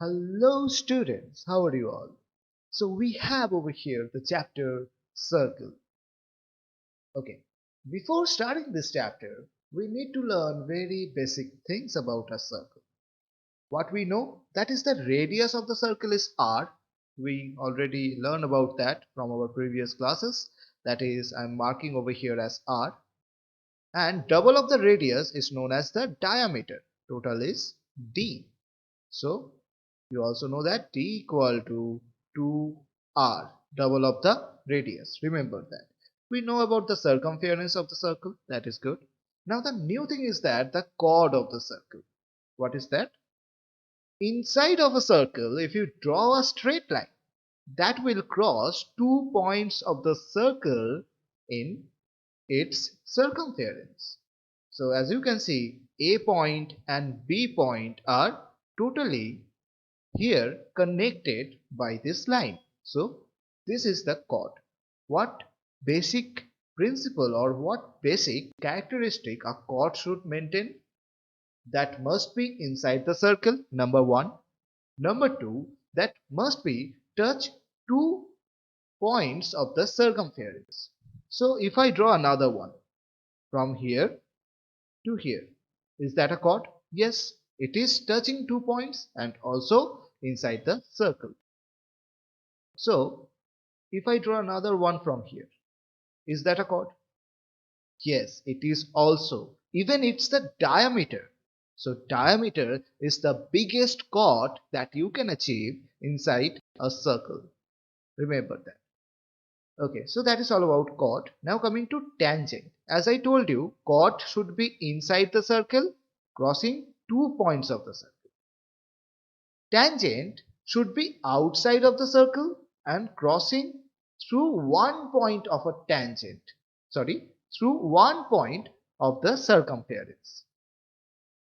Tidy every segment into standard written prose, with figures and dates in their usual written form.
Hello students, how are you all? So we have over here the chapter circle. Okay, before starting this chapter, we need to learn very basic things about a circle. What we know, that is the radius of the circle is r. We already learned about that from our previous classes. That is, I'm marking over here as r. And double of the radius is known as the diameter. Total is d. So you also know that d equal to 2r, double of the radius. Remember that. We know about the circumference of the circle. That is good. Now the new thing is that the chord of the circle. What is that? Inside of a circle, if you draw a straight line, that will cross 2 points of the circle in its circumference. So as you can see, A point and B point are totally here connected by this line. So this is the chord. What basic principle or what basic characteristic a chord should maintain? That must be inside the circle, number one. Number two, that must be touch 2 points of the circumference. So if I draw another one from here to here, is that a chord? Yes, it is touching 2 points and also inside the circle. So if I draw another one from here, is that a chord? Yes, it is also. Even it's the diameter. So diameter is the biggest chord that you can achieve inside a circle. Remember that. Okay, so that is all about chord. Now coming to tangent. As I told you, chord should be inside the circle, crossing 2 points of the circle. Tangent should be outside of the circle and crossing through 1 point of a tangent. Sorry, through 1 point of the circumference.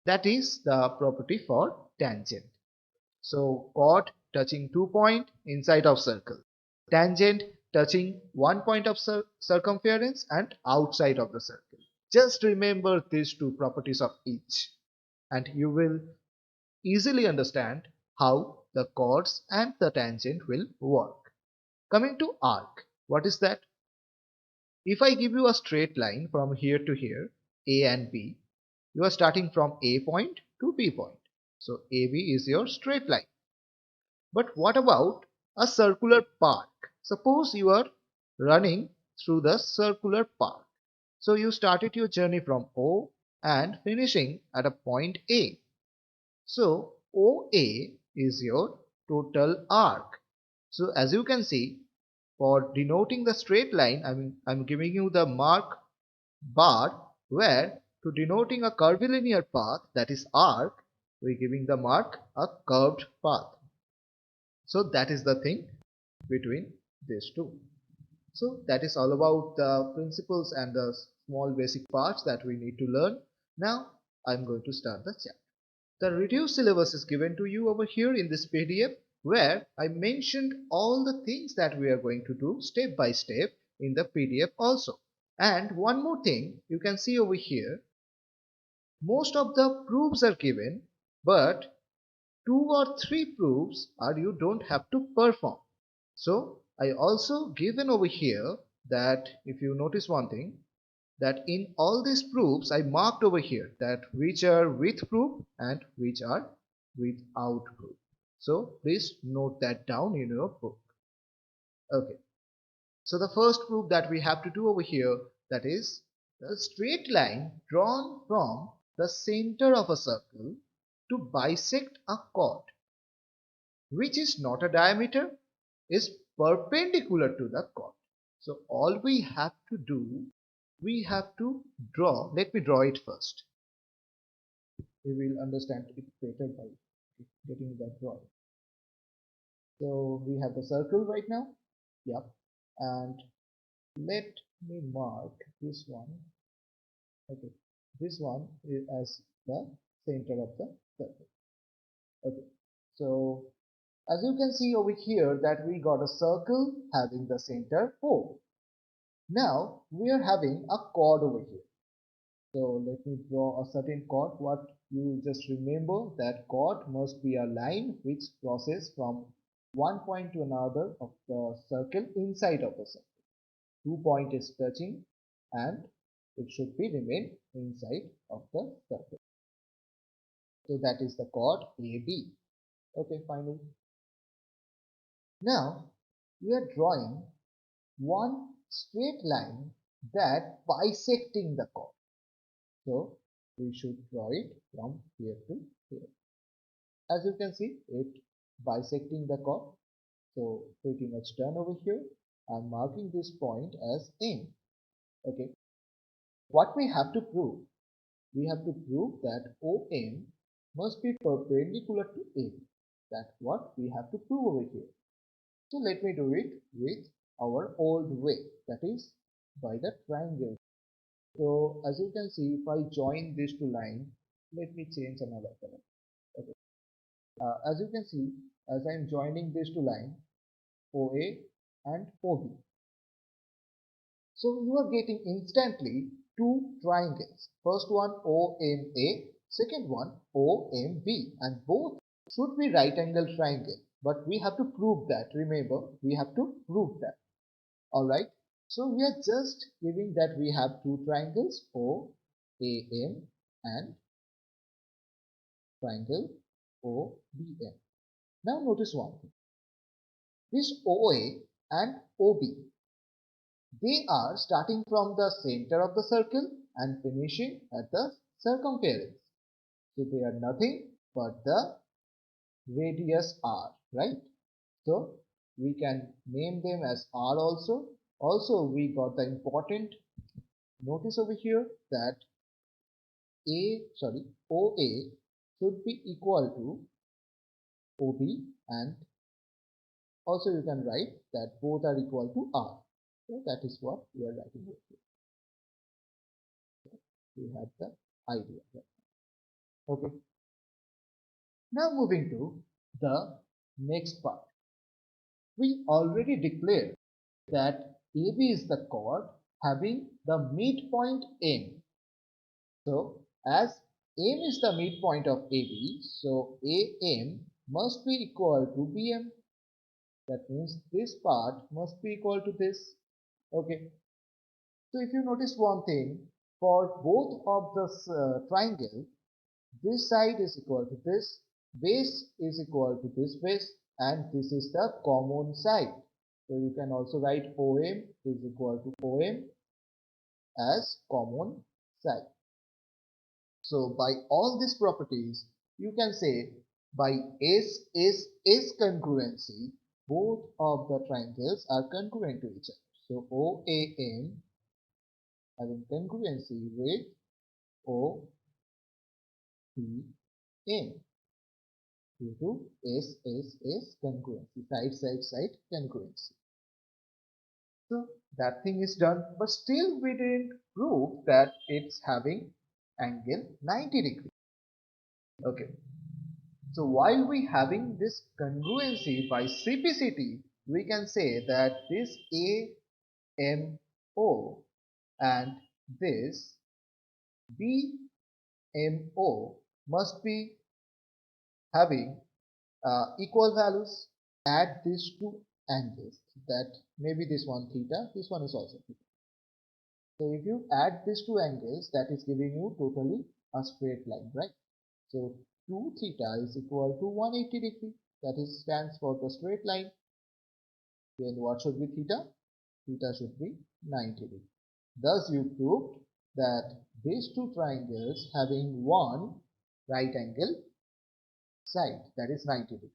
That is the property for tangent. So chord touching 2 point inside of circle. Tangent touching 1 point of circumference and outside of the circle. Just remember these two properties of each and you will easily understand how the chords and the tangent will work. Coming to arc, what is that? If I give you a straight line from here to here, A and B, you are starting from A point to B point. So AB is your straight line. But what about a circular path? Suppose you are running through the circular path. So you started your journey from O and finishing at a point A. So OA is your total arc. So as you can see, for denoting the straight line, I'm giving you the mark bar, where to denoting a curvilinear path, that is arc, we're giving the mark a curved path. So that is the thing between these two. So that is all about the principles and the small basic parts that we need to learn. Now I'm going to start the chapter. The reduced syllabus is given to you over here in this PDF, where I mentioned all the things that we are going to do step by step in the PDF also. And one more thing you can see over here, most of the proofs are given, but 2 or 3 proofs are you don't have to perform. So I also given over here that if you notice one thing, that in all these proofs I marked over here that which are with proof and which are without proof. So please note that down in your book. Okay. So the first proof that we have to do over here, that is the straight line drawn from the center of a circle to bisect a chord, which is not a diameter, is perpendicular to the chord. So all we have to do, we have to draw. Let me draw it first. We will understand it better by getting that drawing. So we have the circle right now. Yep. And let me mark this one. Okay. This one is as the center of the circle. Okay. So as you can see over here that we got a circle having the center O. Now we are having a chord over here. So let me draw a certain chord. What you just remember that chord must be a line which crosses from one point to another of the circle inside of the circle. 2 point is touching and it should be remain inside of the circle. So that is the chord AB. Okay, finally. Now we are drawing one straight line that bisecting the chord. So we should draw it from here to here. As you can see, it bisecting the chord. So pretty much done over here. I'm marking this point as M. Okay. What we have to prove? We have to prove that OM must be perpendicular to A. That's what we have to prove over here. So let me do it with our old way, that is by the triangle. So as you can see, if I join these two lines, let me change another color. Okay. As you can see, as I am joining these two lines, OA and OB. So you are getting instantly two triangles. First one OMA, second one OMB, and both should be right angle triangle. But we have to prove that. Remember, we have to prove that. Alright. So we are just giving that we have two triangles OAM and triangle OBM. Now notice one thing. This OA and OB, they are starting from the center of the circle and finishing at the circumference. So they are nothing but the radius r, right? So we can name them as r also. Also we got the important notice over here that OA should be equal to OB, and also you can write that both are equal to r. So that is what we are writing here. We have the idea. Okay. Now moving to the next part. We already declared that AB is the chord having the midpoint M. So as M is the midpoint of AB, so AM must be equal to BM. That means this part must be equal to this. Okay. So if you notice one thing, for both of the triangle, this side is equal to this, base is equal to this base, and this is the common side. So you can also write OM is equal to OM as common side. So by all these properties, you can say by S congruency, both of the triangles are congruent to each other. So OAM having congruency with OBM due to S congruency, side congruency. So that thing is done, but still we didn't prove that it's having angle 90 degrees. Okay. So while we having this congruency by CPCT, we can say that this AMO and this BMO must be having equal values. Add these two angles, that maybe this one theta, this one is also theta. So if you add these two angles, that is giving you totally a straight line, right? So 2 theta is equal to 180 degree. That is stands for the straight line. Then what should be theta? Theta should be 90 degree. Thus you proved that these two triangles having one right angle side, that is 90 degree.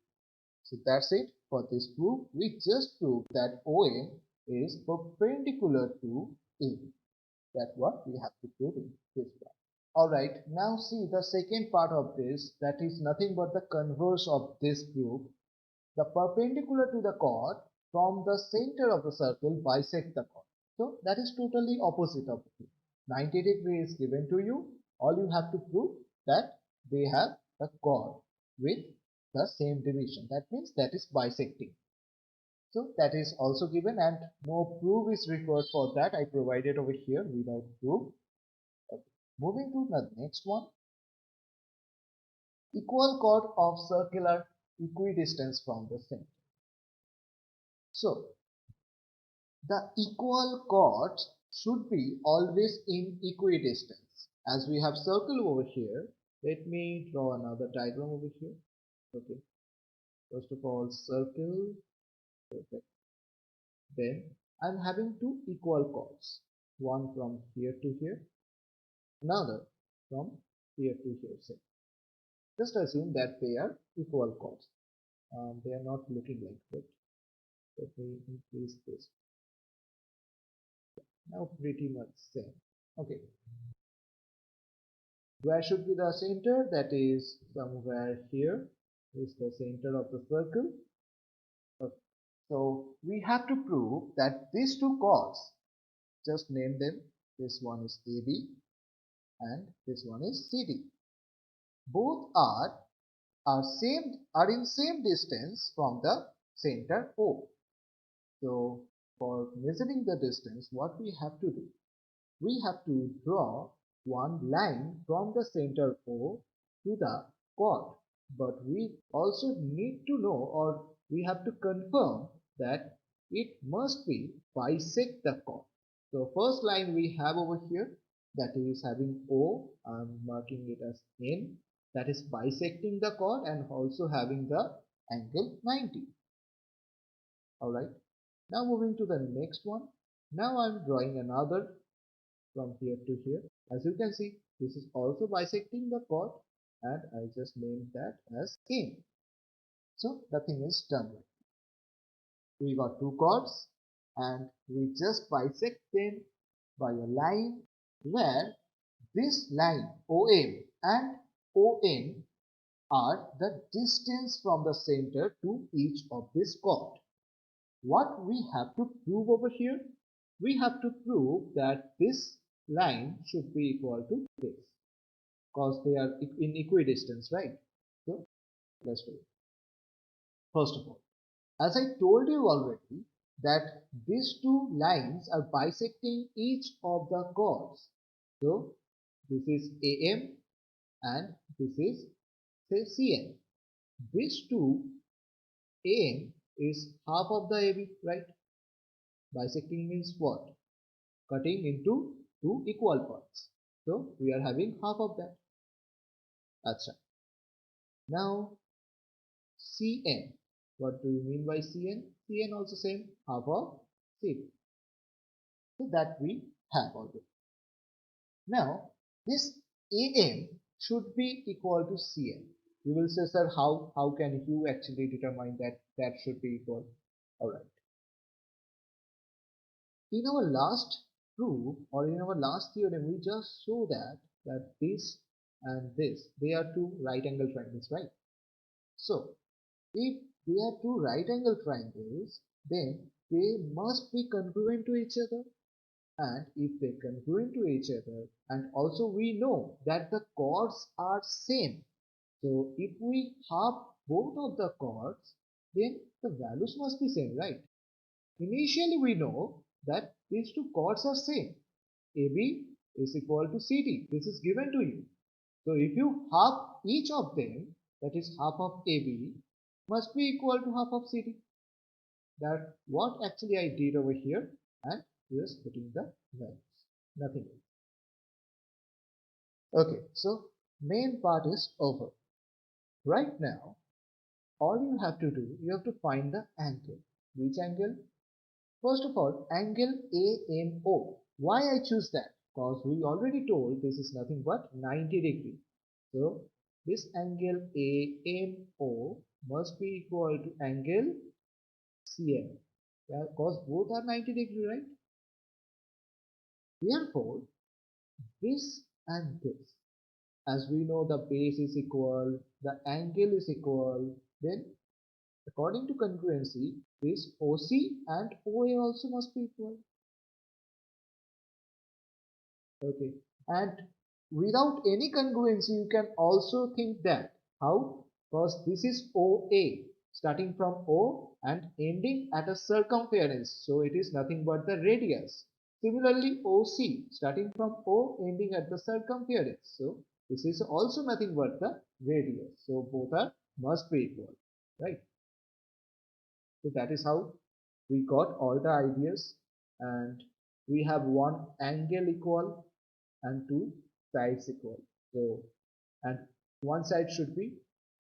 So that's it for this proof. We just proved that OA is perpendicular to A. That's what we have to prove in this part. Alright, now see the second part of this, that is nothing but the converse of this proof. The perpendicular to the chord from the center of the circle bisect the chord. So that is totally opposite of it. 90 degree is given to you. All you have to prove that they have the chord with the same division. That means that is bisecting. So that is also given, and no proof is required for that. I provided over here without proof. Moving to the next one, equal chord of circular equidistance from the center. So the equal chords should be always in equidistance. As we have circle over here, let me draw another diagram over here. Okay, first of all, circle, perfect. Then I'm having two equal chords, one from here to here, another from here to here. Say, just assume that they are equal chords. They are not looking like that. Let me increase this. Now pretty much same. Okay, where should be the center? That is somewhere here is the center of the circle. Okay. So we have to prove that these two chords, just name them. This one is AB and this one is CD. Both are in same distance from the center O. So for measuring the distance, what we have to do? We have to draw one line from the center O to the chord. But we also need to know, or we have to confirm, that it must be bisect the chord. So first line we have over here, that is having O, I'm marking it as N, that is bisecting the chord and also having the angle 90. Alright, now moving to the next one. Now I'm drawing another from here to here. As you can see, this is also bisecting the chord and I just named that as N. So the thing is done. We got two chords and we just bisect them by a line where this line OM and ON are the distance from the center to each of this chord. What we have to prove over here? We have to prove that this line should be equal to this, because they are in equidistance, right? So let's do it. First of all, as I told you already, that these two lines are bisecting each of the chords. So this is AM and this is, say, CN. These two, AM is half of the AB, right? Bisecting means what? Cutting into two equal parts. So we are having half of that. That's right. Now Cn. What do you mean by Cn? Cn also same, half of CD. So that we have already. Now this Am should be equal to Cn. You will say, sir, how can you actually determine that that should be equal? Alright. In our last proof, or in our last theorem, we just show that this and this, they are two right angle triangles, right? So if they are two right angle triangles, then they must be congruent to each other. And if they congruent to each other, and also we know that the chords are same. So if we half both of the chords, then the values must be same, right? Initially we know that these two chords are same. AB is equal to CD. This is given to you. So if you half each of them, that is half of AB, must be equal to half of CD. That what actually I did over here, and just putting the values. Nothing else. Okay, so main part is over. Right now, all you have to do, you have to find the angle. Which angle? First of all, angle AMO. Why I choose that? Because we already told this is nothing but 90 degree. So this angle AMO must be equal to angle CM. Yeah, because both are 90 degree, right? Therefore, this and this, as we know the base is equal, the angle is equal, then according to congruency, this OC and OA also must be equal. Okay, and without any congruency, you can also think that how? Because this is OA, starting from O and ending at a circumference, so it is nothing but the radius. Similarly, OC starting from O ending at the circumference. So this is also nothing but the radius. So both are must be equal, right? So that is how we got all the ideas, and we have one angle equal and two sides equal. So and one side should be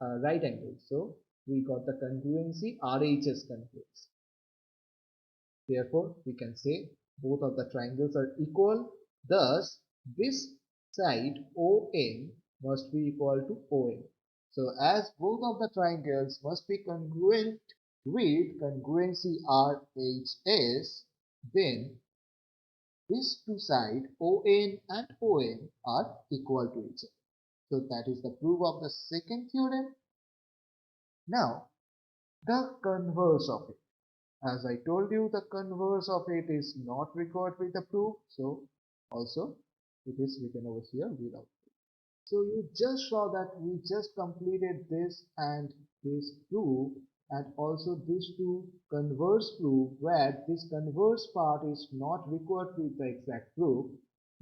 right angle. So we got the congruency RHS congruence. Therefore, we can say both of the triangles are equal. Thus, this side ON must be equal to ON. So, as both of the triangles must be congruent with congruency RHS, then these two sides ON and ON are equal to each other. So, that is the proof of the second theorem. Now, the converse of it. As I told you, the converse of it is not required with the proof. So also it is written over here without. So you just saw that we just completed this and this proof, and also this two converse proof, where this converse part is not required with the exact proof.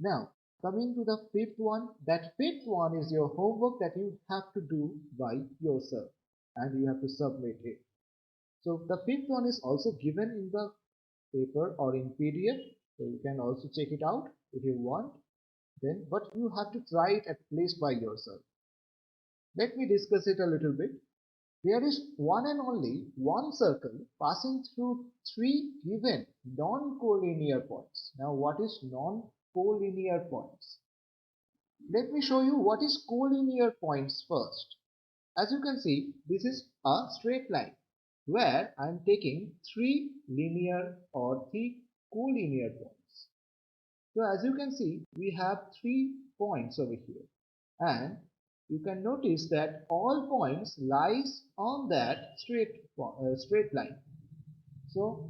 Now coming to the fifth one, that fifth one is your homework that you have to do by yourself and you have to submit it. So the fifth one is also given in the paper or in PDF. So you can also check it out if you want. Then, but you have to try it at least by yourself. Let me discuss it a little bit. There is one and only one circle passing through three given non-collinear points. Now, what is non-collinear points? Let me show you what is collinear points first. As you can see, this is a straight line where I am taking three linear or three collinear points. So as you can see, we have 3 points over here, and you can notice that all points lies on that straight line. So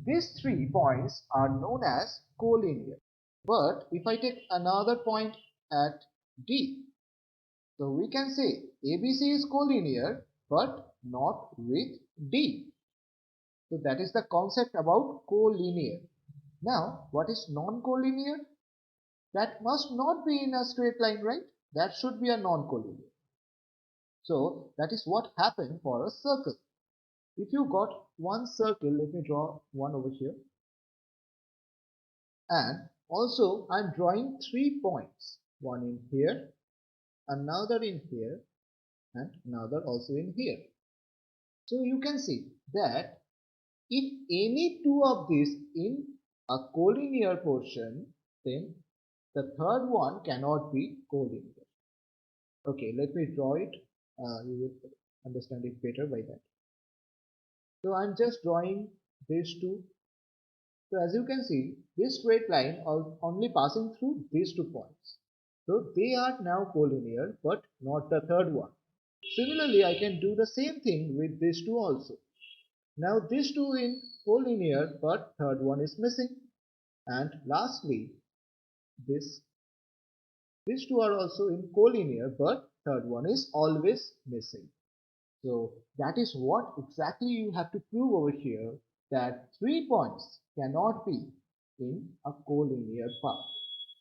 these 3 points are known as collinear. But if I take another point at D, so we can say ABC is collinear but not with D. So that is the concept about collinear. Now, what is non-collinear? That must not be in a straight line, right? That should be a non-collinear. So that is what happened for a circle. If you got one circle, let me draw one over here. And also I'm drawing 3 points. One in here, another in here, and another also in here. So you can see that if any two of these in a collinear portion, then the third one cannot be collinear. Okay, let me draw it. You will understand it better by that. So I'm just drawing these two. So as you can see, this straight line only passing through these 2 points. So they are now collinear, but not the third one. Similarly, I can do the same thing with these two also. Now these two in collinear, but third one is missing. And lastly, these two are also in collinear, but third one is always missing. So that is what exactly you have to prove over here, that 3 points cannot be in a collinear path.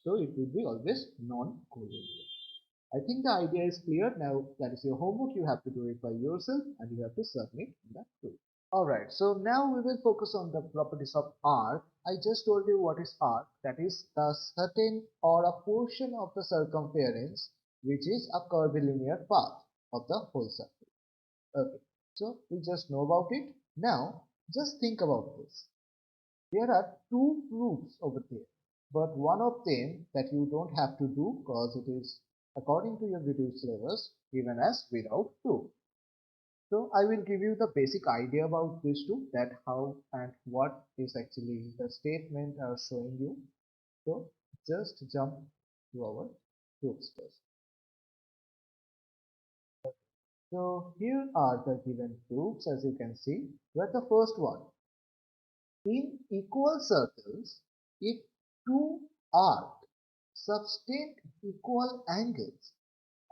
So it will be always non-collinear. I think the idea is clear. Now that is your homework. You have to do it by yourself and you have to submit that proof. Alright, so now we will focus on the properties of arc. I just told you what is arc. That is the certain or a portion of the circumference which is a curvilinear path of the whole circle. Okay, so we just know about it. Now just think about this. There are two proofs over there, but one of them that you don't have to do because it is according to your video syllabus given as without proof. So I will give you the basic idea about these two, that how and what is actually the statement are showing you. So just jump to our proofs first. So here are the given proofs, as you can see. Where the first one, in equal circles, if two arcs subtend equal angles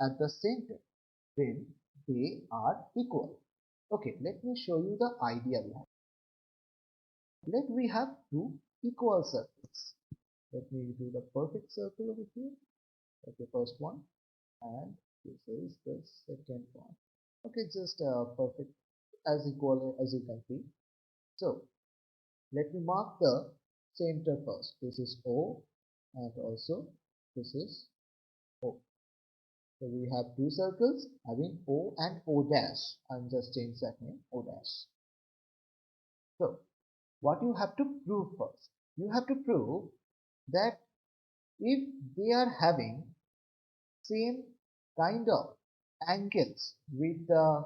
at the center, then they are equal. Okay, let me show you the idea behind. Let we have two equal circles. Let me do the perfect circle over here. That's the first one, and this is the second one. Okay, just perfect as equal as you can see. So let me mark the center first. This is O, and also this is O. So we have two circles having O and O dash. I'm just change that name O dash. So what you have to prove first? You have to prove that if they are having same kind of angles with the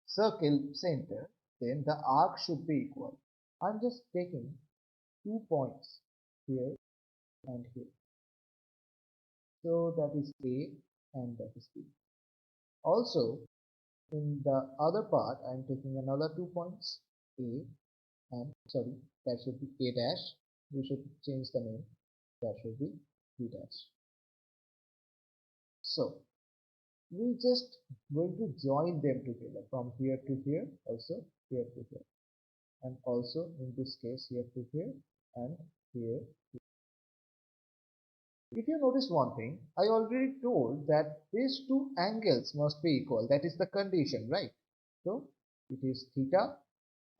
circle center, then the arc should be equal. I'm just taking 2 points here and here. So that is A and that is B. Also, in the other part, I'm taking another 2 points, A and sorry, that should be A dash. We should change the name. That should be B dash. So we just going to join them together from here to here, also here to here, and also in this case here to here and here. If you notice one thing, I already told that these two angles must be equal. That is the condition, right? So it is theta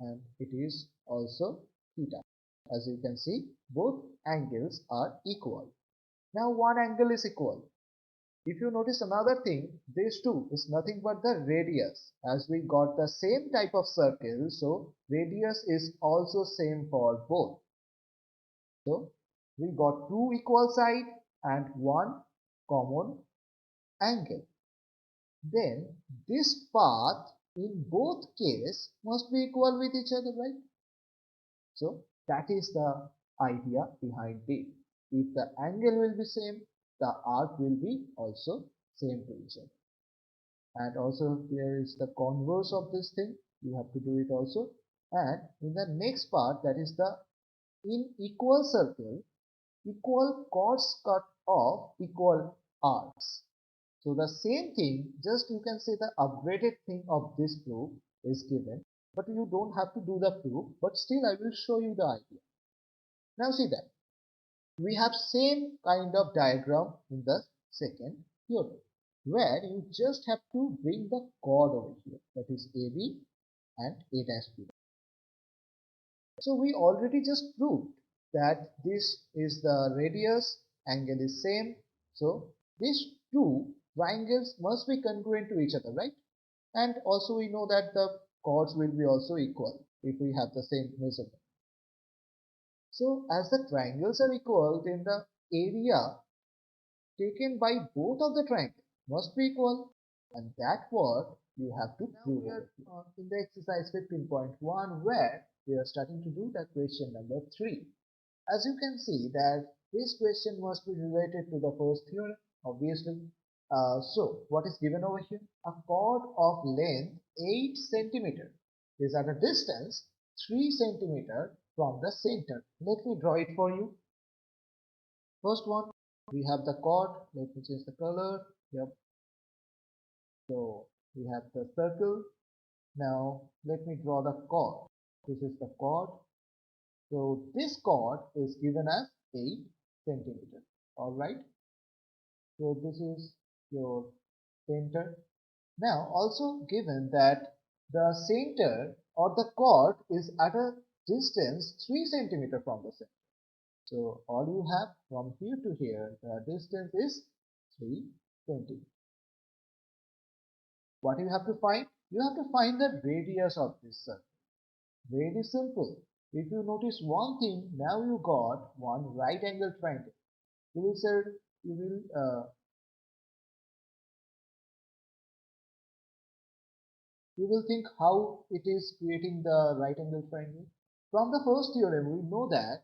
and it is also theta. As you can see, both angles are equal. Now one angle is equal. If you notice another thing, these two is nothing but the radius. As we got the same type of circle, so radius is also same for both. So we got two equal side and one common angle. Then this path in both case must be equal with each other, right? So that is the idea behind it. If the angle will be same, the arc will be also same to each other. And also there is the converse of this thing. You have to do it also. And in the next part, that is the in equal circle, equal chords cut off equal arcs. So the same thing, just you can say the upgraded thing of this proof is given, but you don't have to do the proof, but still I will show you the idea. Now see that we have same kind of diagram in the second theorem, where you just have to bring the chord over here, that is AB and A dash B. So we already just proved that this is the radius, angle is same. So these two triangles must be congruent to each other, right? And also we know that the chords will be also equal if we have the same measurement. So as the triangles are equal, then the area taken by both of the triangles must be equal, and that what you have to prove. Now we are in the exercise 15.1, where we are starting to do the question number 3. As you can see that this question must be related to the first theorem, obviously. So what is given over here? A chord of length 8 centimeter is at a distance 3 centimeter from the center. Let me draw it for you. First one, we have the chord. Let me change the color. Yep. So we have the circle. Now let me draw the chord. This is the chord. So this chord is given as 8 centimeter. Alright. So this is your center. Now also given that the center or the chord is at a distance 3 centimeter from the center. So all you have from here to here, the distance is 3 centimeter. What you have to find? You have to find the radius of this circle. Very simple. If you notice one thing, now you got one right angle triangle. You will say, you will think how it is creating the right angle triangle. From the first theorem, we know that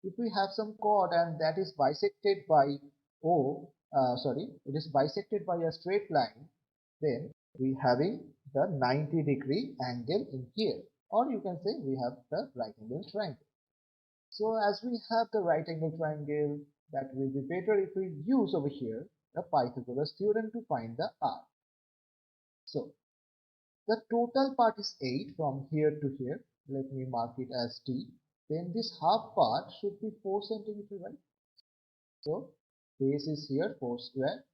if we have some chord and that is bisected by it is bisected by a straight line, then we having the 90-degree angle in here, or you can say we have the right angle triangle. So as we have the right angle triangle, that will be better if we use over here the Pythagoras theorem to find the arc. So the total part is 8 from here to here. Let me mark it as D. Then this half part should be 4 centimeter, right? So base is here 4 square,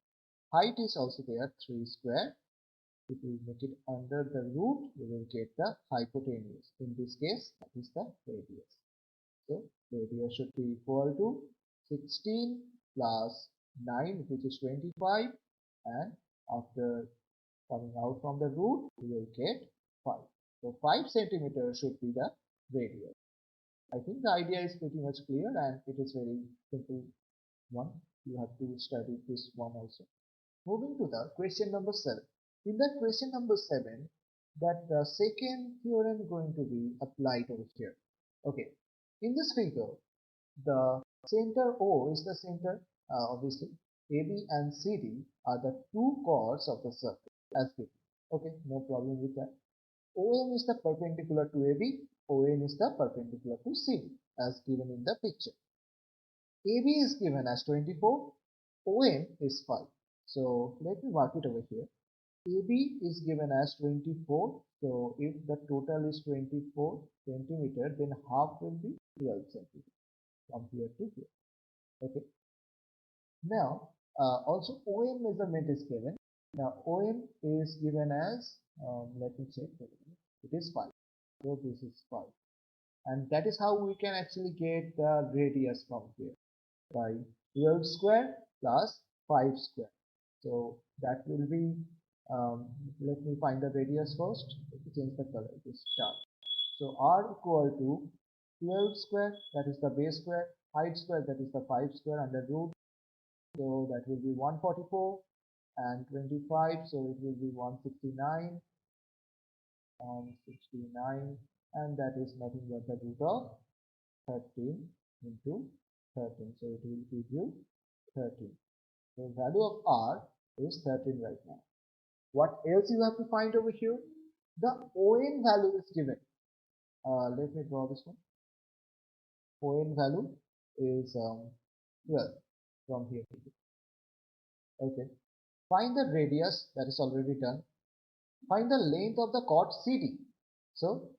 height is also there 3 square. If we make it under the root, we will get the hypotenuse. In this case, that is the radius. So radius should be equal to 16 plus 9, which is 25, and after coming out from the root, we will get 5. So 5 centimeters should be the radius. I think the idea is pretty much clear, and it is very simple one. You have to study this one also. Moving to the question number 7. In that question number 7, that the second theorem going to be applied over here. Okay. In this figure, the center O is the center, obviously. AB and CD are the two chords of the circle as given. Okay, no problem with that. OM is the perpendicular to AB, ON is the perpendicular to CD as given in the picture. AB is given as 24, OM is 5. So let me mark it over here. AB is given as 24. So if the total is 24 centimeter, then half will be 12 centimeter from here to here. Okay. Now also OM measurement is given. Now OM is given as let me check. It is 5. So this is 5, and that is how we can actually get the radius from here by 12 square plus 5 square. So that will be, let me find the radius first. Let me change the color, it is dark. So R equal to 12 square, that is the base square, height square, that is the 5 square under root. So that will be 144, and 25, so it will be 169, and that is nothing but the root of 13 into 13. So it will give you 13. The value of R is 13 right now. What else you have to find over here? The ON value is given. Let me draw this one. ON value is 12 from here to here. Okay. Find the radius, that is already done. Find the length of the chord CD. So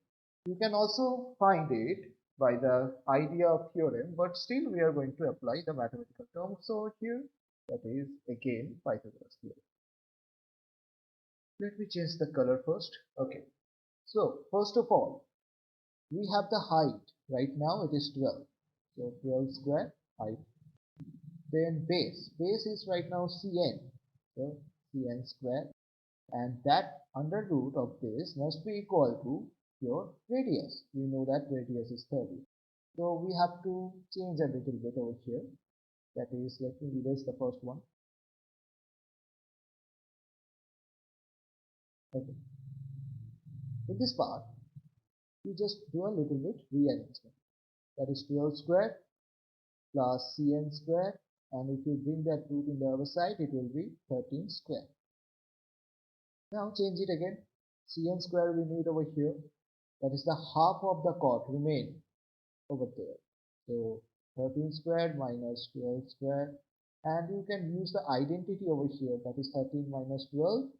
you can also find it by the idea of theorem, but still we are going to apply the mathematical terms over here. That is again Pythagoras theorem. Let me change the color first. Okay. So first of all, we have the height. Right now it is 12. So 12 square height. Then base. Base is right now Cn. So Cn square. And that under root of this must be equal to your radius. We know that radius is 30. So we have to change a little bit over here. That is, let me erase the first one. Okay. In this part, you just do a little bit rearrangement. That is 12 square plus Cn square, and if you bring that root in the other side, it will be 13 square. Now change it again. Cn square we need over here. That is the half of the chord remain over there. So 13 squared minus 12 squared, and you can use the identity over here, that is 13 minus 12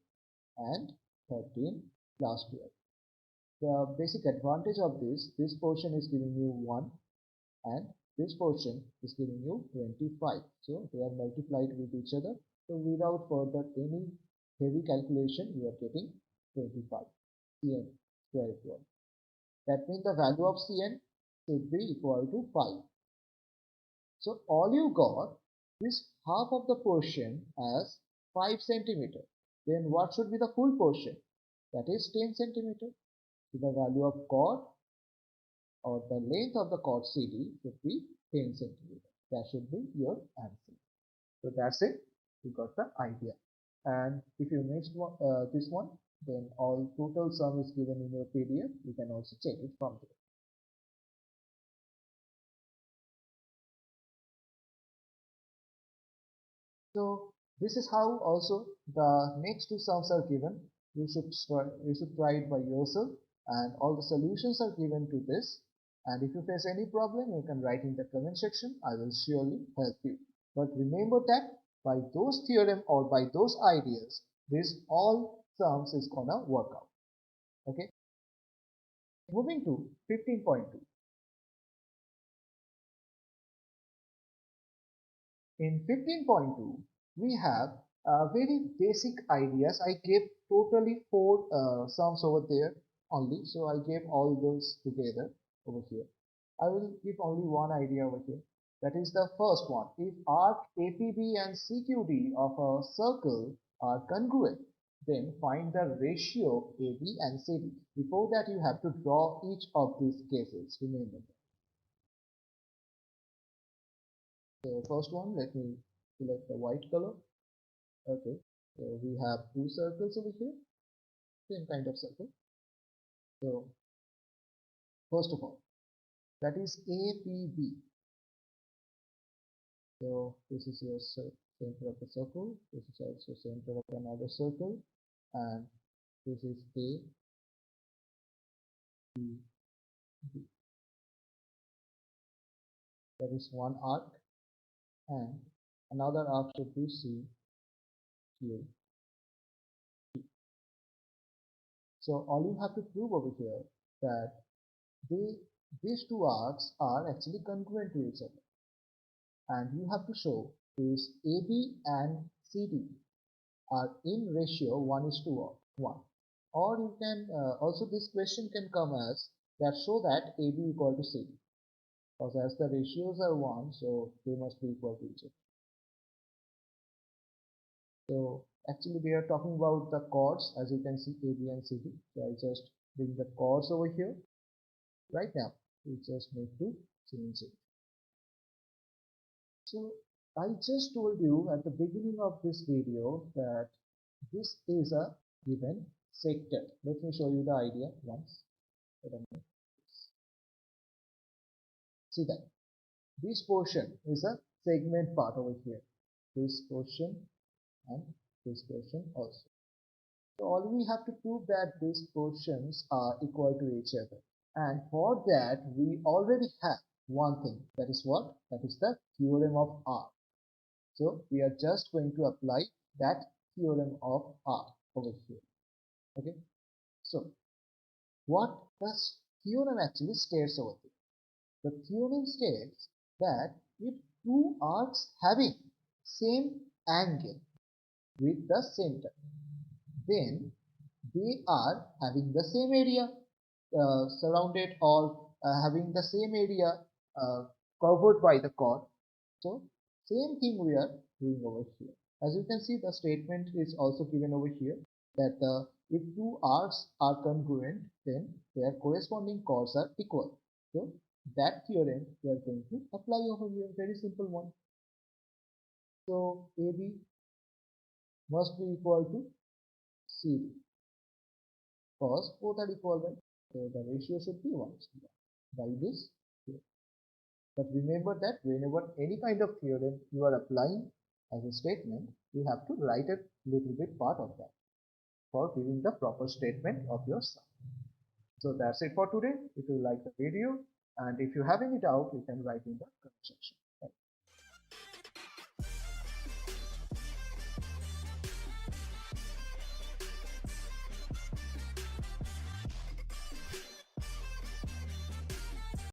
and 13 plus 12. The basic advantage of this portion is giving you 1, and this portion is giving you 25. So they are multiplied with each other. So without further any heavy calculation, you are getting 25 Cn square equal. That means the value of Cn should be equal to 5. So all you got is half of the portion as 5 centimeter. Then what should be the full portion? That is 10 centimeter. So the value of chord or the length of the chord CD should be 10 centimeter. That should be your answer. So that's it. You got the idea. And if you missed this one, then all total sum is given in your PDF. You can also check it from there. So this is how also the next two sums are given. You should try it by yourself, and all the solutions are given to this. And if you face any problem, you can write in the comment section. I will surely help you. But remember that by those theorem or by those ideas, this all sums is gonna work out. Okay. Moving to 15.2. In 15.2, we have very basic ideas. I gave totally four sums over there only. So I gave all those together over here. I will give only one idea over here. That is the first one. If arc APB and CQD of a circle are congruent, then find the ratio AB and CD. Before that, you have to draw each of these cases. Remember that. So first one, let me select the white color. Okay, so we have two circles over here, same kind of circle. So first of all, that is APB. So this is your center of the circle. This is also center of another circle, and this is A, B, B. That is one arc, and another arc should be C, Q, P. So all you have to prove over here that these two arcs are actually congruent to each other, and you have to show is AB and CD are in ratio 1:1. Or you can also, this question can come as that, show that AB equal to CD, because as the ratios are 1, so they must be equal to each other. So actually we are talking about the chords, as you can see AB and CD. So I just bring the chords over here. Right now we just need to change it. So I just told you at the beginning of this video that this is a given sector. Let me show you the idea once. See that this portion is a segment part over here. This portion and this portion also. So all we have to prove that these portions are equal to each other. And for that we already have one thing. That is what? That is the theorem of R. So we are just going to apply that theorem of R over here. Okay. So what the theorem actually states over there? The theorem states that if two arcs having same angle with the center, then they are having the same area surrounded, or having the same area covered by the chord. So same thing we are doing over here. As you can see, the statement is also given over here that if two arcs are congruent, then their corresponding chords are equal. So that theorem we are going to apply over here. Very simple one. So AB must be equal to CD, because both are equal, right? So the ratio should be 1 by this theorem. But remember that whenever any kind of theorem you are applying as a statement, you have to write a little bit part of that for giving the proper statement of your sum. So that's it for today. If you like the video, and if you have any doubt, you can write in the comment section.